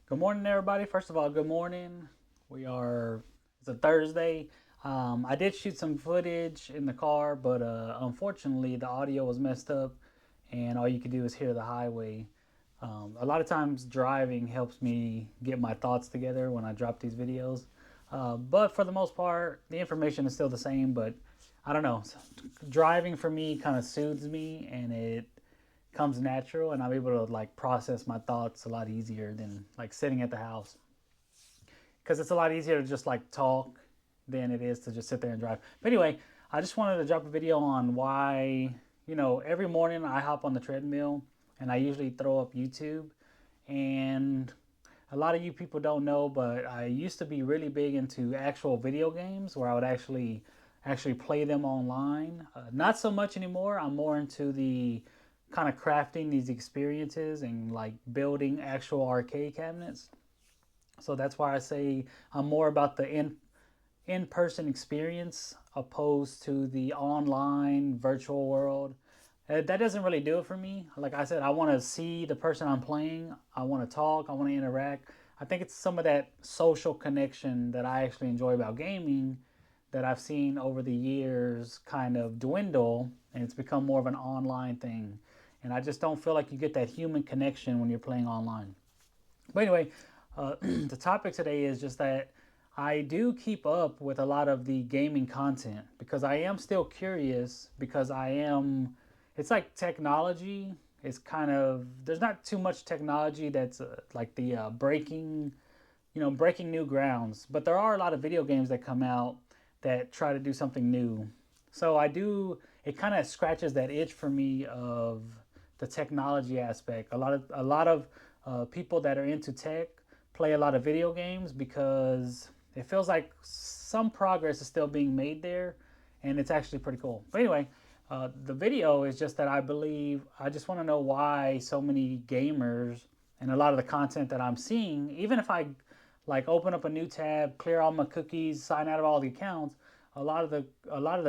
Good morning, everybody. First of all, good morning. It's a Thursday. I did shoot some footage in the car, but unfortunately, the audio was messed up, and all you could do is hear the highway. A lot of times, driving helps me get my thoughts together when I drop these videos. But for the most part, the information is still the same, but I don't know. Driving for me kind of soothes me, and it comes natural, and I'm able to like process my thoughts a lot easier than like sitting at the house, because it's a lot easier to just like talk than it is to just sit there and drive. But anyway, I just wanted to drop a video on why, every morning I hop on the treadmill and I usually throw up YouTube. And a lot of you people don't know, but I used to be really big into actual video games where I would actually play them online. Not so much anymore. I'm more into the kind of crafting these experiences and like building actual arcade cabinets. So that's why I say I'm more about the in person experience opposed to the online virtual world. That doesn't really do it for me. Like I said, I want to see the person I'm playing. I want to talk. I want to interact. I think it's some of that social connection that I actually enjoy about gaming that I've seen over the years kind of dwindle, and it's become more of an online thing. And I just don't feel like you get that human connection when you're playing online. But anyway, the topic today is just that I do keep up with a lot of the gaming content because I am still curious because it's like technology. It's kind of, there's not too much technology that's like the breaking new grounds, but there are a lot of video games that come out that try to do something new. So it kind of scratches that itch for me of the technology aspect. A lot of people that are into tech play a lot of video games because it feels like some progress is still being made there, and it's actually pretty cool. But anyway, the video is just that I just want to know why so many gamers and a lot of the content that I'm seeing, even if I like open up a new tab, clear all my cookies, sign out of all the accounts, a lot of the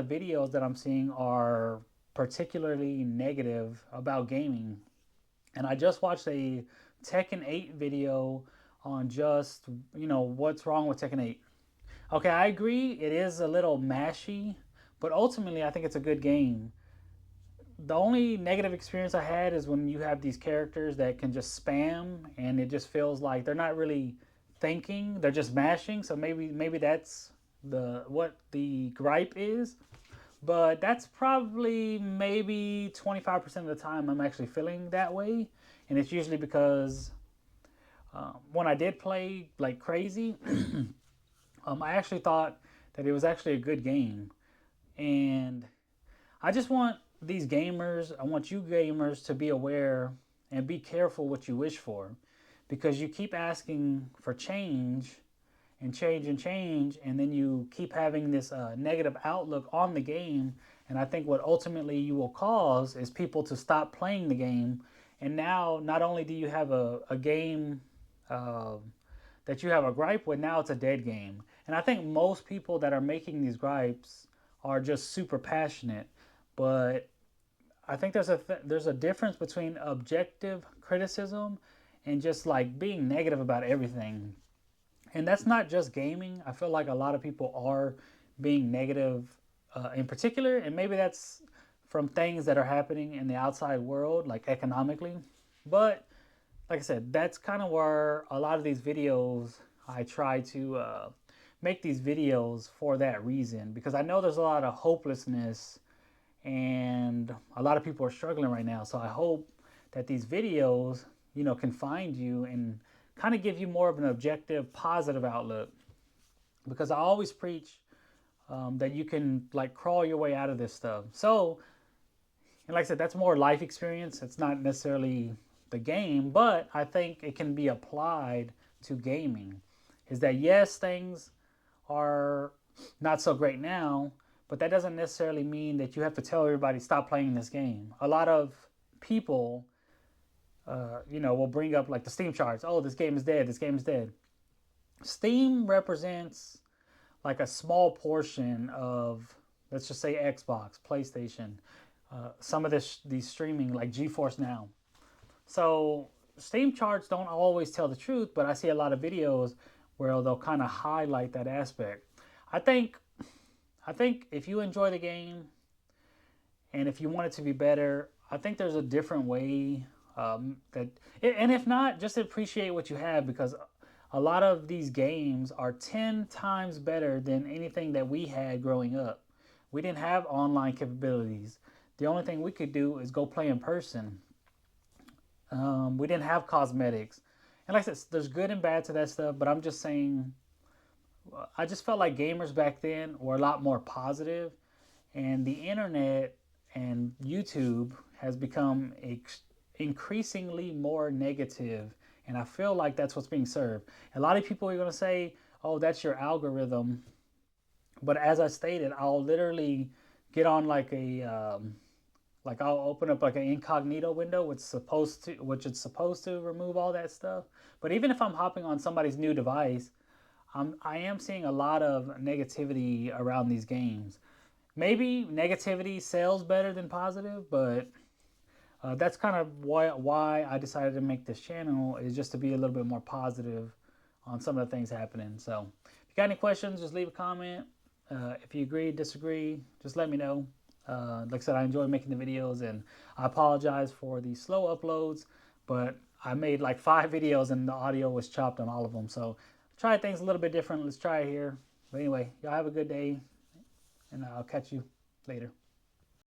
videos that I'm seeing are particularly negative about gaming. And I just watched a Tekken 8 video on just, what's wrong with Tekken 8. Okay, I agree it is a little mashy, but ultimately I think it's a good game. The only negative experience I had is when you have these characters that can just spam and it just feels like they're not really thinking, they're just mashing. So maybe that's the what the gripe is. But that's probably maybe 25% of the time I'm actually feeling that way. And it's usually because when I did play like crazy, I actually thought that it was actually a good game. And I just want I want you gamers to be aware and be careful what you wish for, because you keep asking for change and change and change, and then you keep having this negative outlook on the game. And I think what ultimately you will cause is people to stop playing the game. And now, not only do you have a game uh, that you have a gripe with, now it's a dead game. And I think most people that are making these gripes are just super passionate. But I think there's a difference between objective criticism and just like being negative about everything. And that's not just gaming. I feel like a lot of people are being negative in particular, and maybe that's from things that are happening in the outside world, like economically. But like I said, that's kind of where a lot of these videos I try to make these videos for that reason, because I know there's a lot of hopelessness and a lot of people are struggling right now. So I hope that these videos, can find you and kind of give you more of an objective, positive outlook. Because I always preach that you can like crawl your way out of this stuff. So, and like I said, that's more life experience. It's not necessarily the game, but I think it can be applied to gaming. Is that yes, things are not so great now, but that doesn't necessarily mean that you have to tell everybody stop playing this game. A lot of people, will bring up like the Steam charts. Oh, this game is dead. This game is dead. Steam represents like a small portion of, let's just say, Xbox, PlayStation, some of these streaming like GeForce Now. So Steam charts don't always tell the truth, but I see a lot of videos where they'll kind of highlight that aspect. I think I think if you enjoy the game and if you want it to be better, I think there's a different way that, and if not, just appreciate what you have because a lot of these games are 10 times better than anything that we had growing up. We didn't have online capabilities. The only thing we could do is go play in person. We didn't have cosmetics. And like I said, there's good and bad to that stuff, but I'm just saying, I just felt like gamers back then were a lot more positive, and the internet and YouTube has become increasingly more negative, and I feel like that's what's being served. A lot of people are going to say, "Oh, that's your algorithm," but as I stated, I'll literally get on like I'll open up like an incognito window, which is supposed to remove all that stuff. But even if I'm hopping on somebody's new device, I am seeing a lot of negativity around these games. Maybe negativity sells better than positive, but that's kind of why I decided to make this channel is just to be a little bit more positive on some of the things happening. So if you got any questions, just leave a comment. If you agree, disagree, just let me know. Like I said, I enjoy making the videos, and I apologize for the slow uploads, but I made like 5 videos and the audio was chopped on all of them. So try things a little bit different. Let's try it here. But anyway, y'all have a good day, and I'll catch you later.